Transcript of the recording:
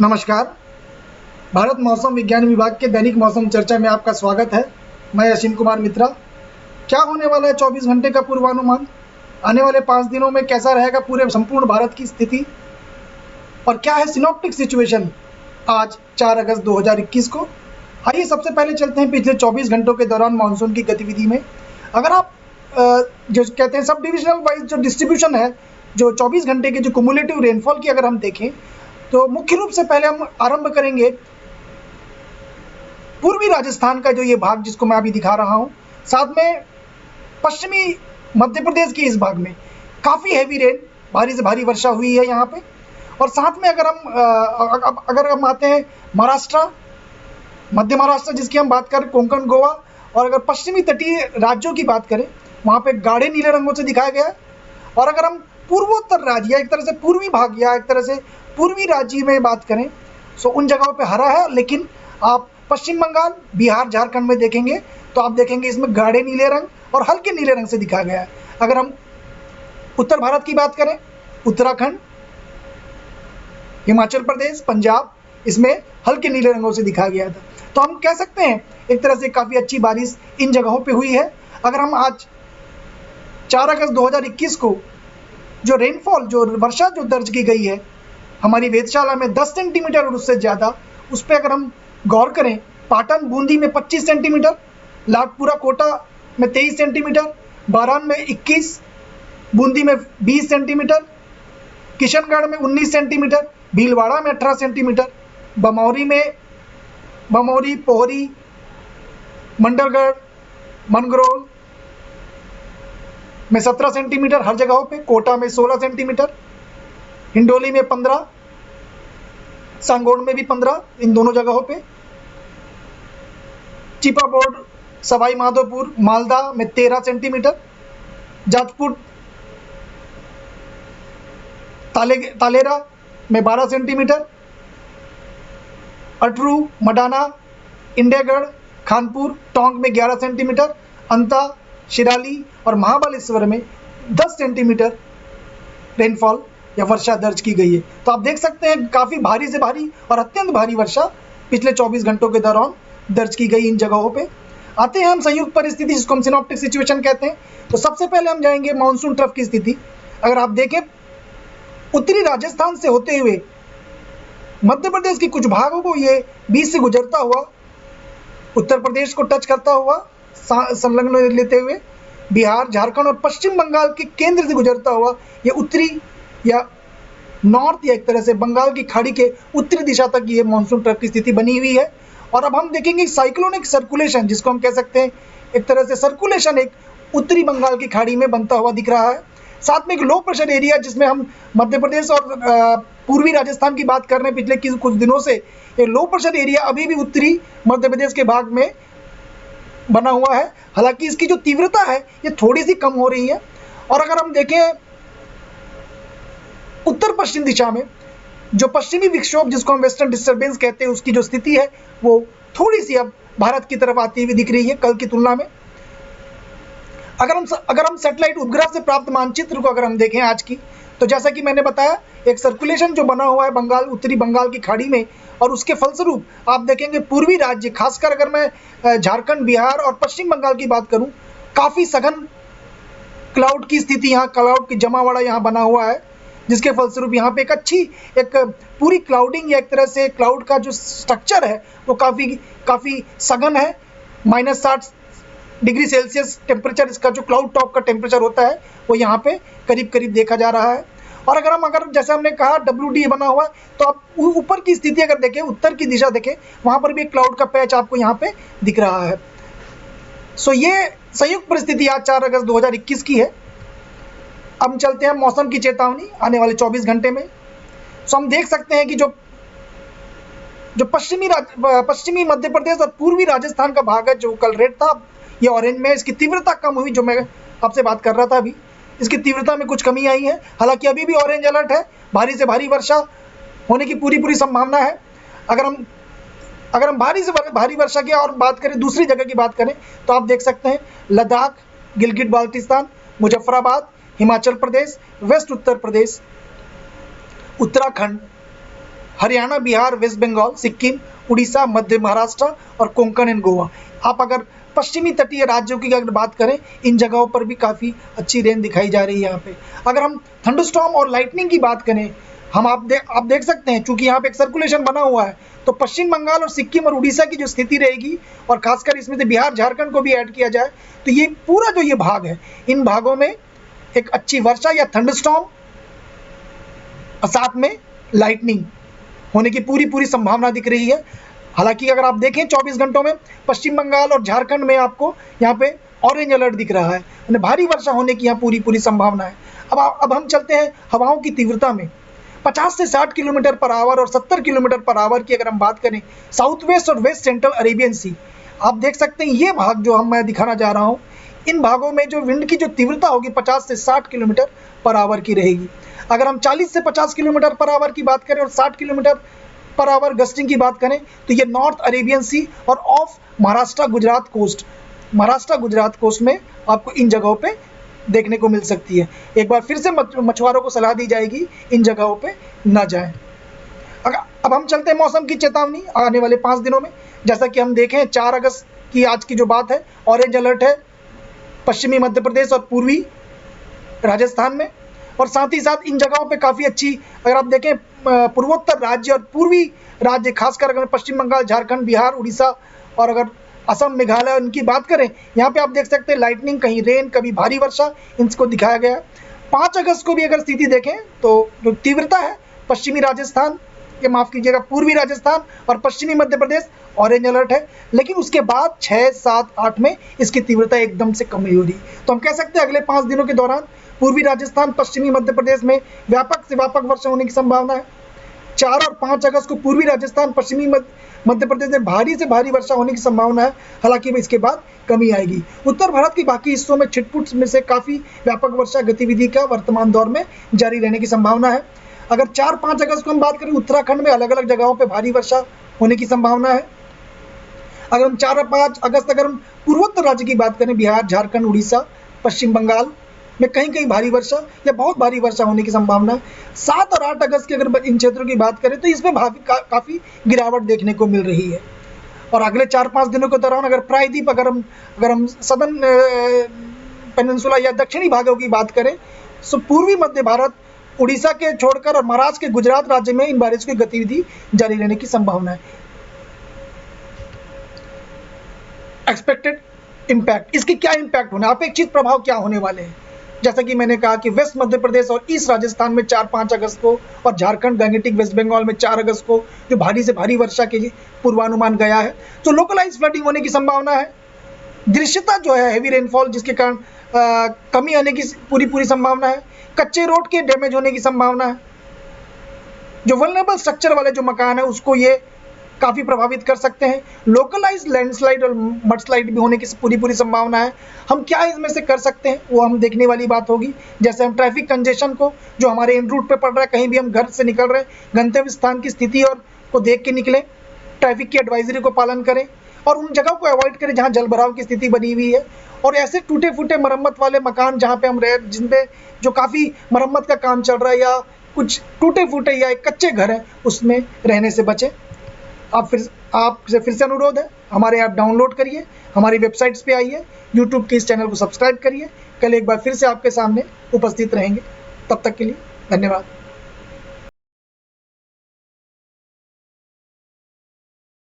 नमस्कार। भारत मौसम विज्ञान विभाग के दैनिक मौसम चर्चा में आपका स्वागत है। मैं अश्विन कुमार मित्रा। क्या होने वाला है 24 घंटे का पूर्वानुमान, आने वाले 5 दिनों में कैसा रहेगा पूरे संपूर्ण भारत की स्थिति, और क्या है सिनॉप्टिक सिचुएशन आज 4 अगस्त 2021 को। आइए सबसे पहले चलते हैं पिछले 24 घंटों के दौरान मानसून की गतिविधि में। अगर आप जो कहते हैं सब डिविजनल वाइज जो डिस्ट्रीब्यूशन है, जो 24 घंटे के जो कुमुलेटिव रेनफॉल की अगर हम देखें तो मुख्य रूप से पहले हम आरंभ करेंगे पूर्वी राजस्थान का जो ये भाग जिसको मैं अभी दिखा रहा हूँ, साथ में पश्चिमी मध्य प्रदेश के इस भाग में काफ़ी हैवी रेन, भारी से भारी वर्षा हुई है यहाँ पे। और साथ में अगर हम आते हैं महाराष्ट्र, मध्य महाराष्ट्र जिसकी हम बात करें, कोंकण, गोवा, और अगर पश्चिमी तटीय राज्यों की बात करें वहाँ पे गाढ़े नीले रंगों से दिखाया गया है। और अगर हम पूर्वोत्तर राज्य या एक तरह से पूर्वी भाग या एक तरह से पूर्वी राज्य में बात करें तो उन जगहों पे हरा है, लेकिन आप पश्चिम बंगाल, बिहार, झारखंड में देखेंगे तो आप देखेंगे इसमें गाढ़े नीले रंग और हल्के नीले रंग से दिखाया गया है। अगर हम उत्तर भारत की बात करें, उत्तराखंड, हिमाचल प्रदेश, पंजाब, इसमें हल्के नीले रंगों से दिखाया गया था। तो हम कह सकते हैं एक तरह से काफ़ी अच्छी बारिश इन जगहों पे हुई है। अगर हम आज 4 अगस्त 2021 को जो रेनफॉल, जो वर्षा जो दर्ज की गई है हमारी वेधशाला में 10 सेंटीमीटर और उससे ज़्यादा, उस पर अगर हम गौर करें, पाटन बूंदी में 25 सेंटीमीटर, लाटपुरा कोटा में 23 सेंटीमीटर, बारान में 21, बूंदी में 20 सेंटीमीटर, किशनगढ़ में 19 सेंटीमीटर, भीलवाड़ा में 18 सेंटीमीटर, बमौरी, पोहरी, मंडलगढ़, मनगरोल में 17 सेंटीमीटर हर जगहों पे, कोटा में 16 सेंटीमीटर, हिंडोली में 15, सांगोड़ में भी 15, इन दोनों जगहों पे, चिपाबोर्ड, सवाई माधोपुर, मालदा में 13 सेंटीमीटर, जाजपुर, तालेरा में 12 सेंटीमीटर, अटरू, मडाना, इंडेगढ़, खानपुर, टोंक में 11 सेंटीमीटर, अंता, शिराली और महाबलेश्वर में 10 सेंटीमीटर रेनफॉल या वर्षा दर्ज की गई है। तो आप देख सकते हैं काफ़ी भारी से भारी और अत्यंत भारी वर्षा पिछले 24 घंटों के दौरान दर्ज की गई इन जगहों पे। आते हैं हम संयुक्त परिस्थिति जिसको हम सिनॉप्टिक सिचुएशन कहते हैं। तो सबसे पहले हम जाएंगे मानसून ट्रफ की स्थिति। अगर आप देखें उत्तरी राजस्थान से होते हुए मध्य प्रदेश के कुछ भागों को ये बीच से गुजरता हुआ उत्तर प्रदेश को टच करता हुआ संलग्न लेते हुए बिहार, झारखंड और पश्चिम बंगाल के केंद्र से गुजरता हुआ ये उत्तरी या नॉर्थ या एक तरह से बंगाल की खाड़ी के उत्तरी दिशा तक ये मानसून ट्रफ की स्थिति बनी हुई है। और अब हम देखेंगे साइक्लोनिक सर्कुलेशन जिसको हम कह सकते हैं एक तरह से सर्कुलेशन एक उत्तरी बंगाल की खाड़ी में बनता हुआ दिख रहा है। साथ में एक लो प्रेशर एरिया जिसमें हम मध्य प्रदेश और पूर्वी राजस्थान की बात कर रहे हैं पिछले कुछ दिनों से, ये लो प्रेशर एरिया अभी भी उत्तरी मध्य प्रदेश के भाग में बना हुआ है। हालांकि इसकी जो तीव्रता है ये थोड़ी सी कम हो रही है। और अगर हम देखें उत्तर पश्चिम दिशा में जो पश्चिमी विक्षोभ जिसको हम वेस्टर्न डिस्टर्बेंस कहते हैं, उसकी जो स्थिति है वो थोड़ी सी अब भारत की तरफ आती हुई दिख रही है कल की तुलना में। अगर हम सैटेलाइट उपग्रह से प्राप्त मानचित्र को अगर हम देखें आज की, तो जैसा कि मैंने बताया एक सर्कुलेशन जो बना हुआ है बंगाल, उत्तरी बंगाल की खाड़ी में, और उसके फलस्वरूप आप देखेंगे पूर्वी राज्य, खासकर अगर मैं झारखंड, बिहार और पश्चिम बंगाल की बात करूं, काफ़ी सघन क्लाउड की स्थिति, यहाँ क्लाउड की जमावड़ा यहाँ बना हुआ है, जिसके फलस्वरूप यहाँ पे एक पूरी क्लाउडिंग या एक तरह से क्लाउड का जो स्ट्रक्चर है वो काफ़ी सघन है। -60 डिग्री सेल्सियस टेम्परेचर, इसका जो क्लाउड टॉप का टेम्परेचर होता है वो यहाँ पे करीब करीब देखा जा रहा है। और अगर जैसे हमने कहा WD बना हुआ है, तो आप ऊपर की स्थिति अगर देखें, उत्तर की दिशा देखें, वहाँ पर भी एक क्लाउड का पैच आपको यहाँ पे दिख रहा है। सो ये संयुक्त परिस्थिति आज 4 अगस्त 2021 की है। अब चलते हैं मौसम की चेतावनी आने वाले 24 घंटे में। सो हम देख सकते हैं कि जो पश्चिमी मध्य प्रदेश और पूर्वी राजस्थान का भाग है जो कल रेड था, ये ऑरेंज में, इसकी तीव्रता कम हुई। जो मैं आपसे बात कर रहा था अभी, इसकी तीव्रता में कुछ कमी आई है। हालांकि अभी भी ऑरेंज अलर्ट है, भारी से भारी वर्षा होने की पूरी संभावना है। अगर हम भारी से भारी वर्षा की और बात करें, दूसरी जगह की बात करें, तो आप देख सकते हैं लद्दाख, गिलगित बाल्टिस्तान, मुजफ्फराबाद, हिमाचल प्रदेश, वेस्ट उत्तर प्रदेश, उत्तराखंड, हरियाणा, बिहार, वेस्ट बंगाल, सिक्किम, उड़ीसा, मध्य महाराष्ट्र और कोंकण एंड गोवा। आप अगर पश्चिमी तटीय राज्यों की अगर बात करें, इन जगहों पर भी काफ़ी अच्छी रेन दिखाई जा रही है यहाँ पे। अगर हम थंडरस्टॉर्म और लाइटनिंग की बात करें, हम आप देख सकते हैं, चूंकि यहाँ पे एक सर्कुलेशन बना हुआ है, तो पश्चिम बंगाल और सिक्किम और उड़ीसा की जो स्थिति रहेगी, और खासकर इसमें से बिहार, झारखंड को भी ऐड किया जाए, तो ये पूरा जो ये भाग है, इन भागों में एक अच्छी वर्षा या थंडरस्टॉर्म और साथ में लाइटनिंग होने की पूरी संभावना दिख रही है। हालांकि अगर आप देखें 24 घंटों में पश्चिम बंगाल और झारखंड में आपको यहाँ पे ऑरेंज अलर्ट दिख रहा है, भारी वर्षा होने की यहाँ पूरी संभावना है। अब हम चलते हैं हवाओं की तीव्रता में। 50 से 60 किलोमीटर पर आवर और 70 किलोमीटर पर आवर की अगर हम बात करें साउथ वेस्ट और वेस्ट सेंट्रल अरेबियन सी, आप देख सकते हैं ये भाग जो मैं दिखाना जा रहा हूँ, इन भागों में जो विंड की जो तीव्रता होगी 50 से 60 किलोमीटर पर आवर की रहेगी। अगर हम 40 से 50 किलोमीटर पर आवर की बात करें और 60 किलोमीटर पर आवर गस्टिंग की बात करें, तो ये नॉर्थ अरेबियन सी और ऑफ महाराष्ट्र गुजरात कोस्ट में आपको इन जगहों पे देखने को मिल सकती है। एक बार फिर से मछुआरों को सलाह दी जाएगी इन जगहों पे ना जाएं। अब हम चलते हैं मौसम की चेतावनी आने वाले 5 दिनों में। जैसा कि हम देखें 4 अगस्त की आज की जो बात है, ऑरेंज अलर्ट है पश्चिमी मध्य प्रदेश और पूर्वी राजस्थान में, और साथ ही साथ इन जगहों पे काफ़ी अच्छी, अगर आप देखें पूर्वोत्तर राज्य और पूर्वी राज्य, खासकर अगर पश्चिम बंगाल, झारखंड, बिहार, उड़ीसा और अगर असम, मेघालय उनकी बात करें, यहाँ पे आप देख सकते हैं लाइटनिंग, कहीं रेन, कभी भारी वर्षा, इनको दिखाया गया है। 5 अगस्त को भी अगर स्थिति देखें तो जो तीव्रता है पश्चिमी राजस्थान, ये माफ़ कीजिएगा पूर्वी राजस्थान और पश्चिमी मध्य प्रदेश ऑरेंज अलर्ट है, लेकिन उसके बाद 6, 7, 8 में इसकी तीव्रता एकदम से कम हो रही। तो हम कह सकते हैं अगले 5 दिनों के दौरान पूर्वी राजस्थान, पश्चिमी मध्य प्रदेश में व्यापक से व्यापक वर्षा होने की संभावना है। 4 और 5 अगस्त को पूर्वी राजस्थान, पश्चिमी मध्य प्रदेश में भारी से भारी वर्षा होने की संभावना है, हालांकि इसके बाद कमी आएगी। उत्तर भारत के बाकी हिस्सों में छिटपुट में से काफ़ी व्यापक वर्षा गतिविधि का वर्तमान दौर में जारी रहने की संभावना है। अगर 4-5 अगस्त को हम बात करें, उत्तराखंड में अलग अलग जगहों पर भारी वर्षा होने की संभावना है। अगर हम 4 और 5 अगस्त अगर हम पूर्वोत्तर राज्य की बात करें, बिहार, झारखंड, उड़ीसा, पश्चिम बंगाल में कहीं भारी वर्षा या बहुत भारी वर्षा होने की संभावना है। 7 और 8 अगस्त की अगर इन क्षेत्रों की बात करें तो इसमें काफ़ी गिरावट देखने को मिल रही है। और अगले 4-5 दिनों के दौरान अगर प्रायद्वीप, अगर हम सदर्न पेनिनसुला या दक्षिणी भागों की बात करें, तो पूर्वी मध्य भारत, उड़ीसा के छोड़कर और महाराष्ट्र के गुजरात राज्य में इन बारिश की गतिविधि जारी रहने की संभावना है। एक्सपेक्टेड इम्पैक्ट, इसके क्या इम्पैक्ट होने, अपेक्षित प्रभाव क्या होने वाले हैं। जैसा कि मैंने कहा कि वेस्ट मध्य प्रदेश और ईस्ट राजस्थान में 4-5 अगस्त को और झारखंड, गंगेटिक वेस्ट बंगाल में 4 अगस्त को जो भारी से भारी वर्षा के पूर्वानुमान गया है, तो लोकलाइज फ्लडिंग होने की संभावना है। दृश्यता जो है हेवी रेनफॉल, जिसके कारण कमी आने की पूरी संभावना है। कच्चे रोड के डैमेज होने की संभावना है। जो वल्नरेबल स्ट्रक्चर वाले जो मकान है उसको ये काफ़ी प्रभावित कर सकते हैं। लोकलाइज लैंडस्लाइड और मडस्लाइड भी होने की पूरी संभावना है। हम क्या इसमें से कर सकते हैं वो हम देखने वाली बात होगी। जैसे हम ट्रैफिक कंजेशन को, जो हमारे इन रूट पे पड़ रहा है, कहीं भी हम घर से निकल रहे हैं, गंतव्य स्थान की स्थिति और को देख के निकलें, ट्रैफिक की एडवाइजरी को पालन करें और उन जगहों को अवॉइड करें जहाँ जल भराव की स्थिति बनी हुई है। और ऐसे टूटे फूटे मरम्मत वाले मकान जहाँ पे हम रह, जिन पे जो काफ़ी मरम्मत का काम चल रहा है या कुछ टूटे फूटे या एक कच्चे घर हैं, उसमें रहने से बचें। आपसे फिर से अनुरोध है, हमारे ऐप डाउनलोड करिए, हमारी वेबसाइट्स पे आइए, यूट्यूब के इस चैनल को सब्सक्राइब करिए। कल एक बार फिर से आपके सामने उपस्थित रहेंगे। तब तक के लिए धन्यवाद।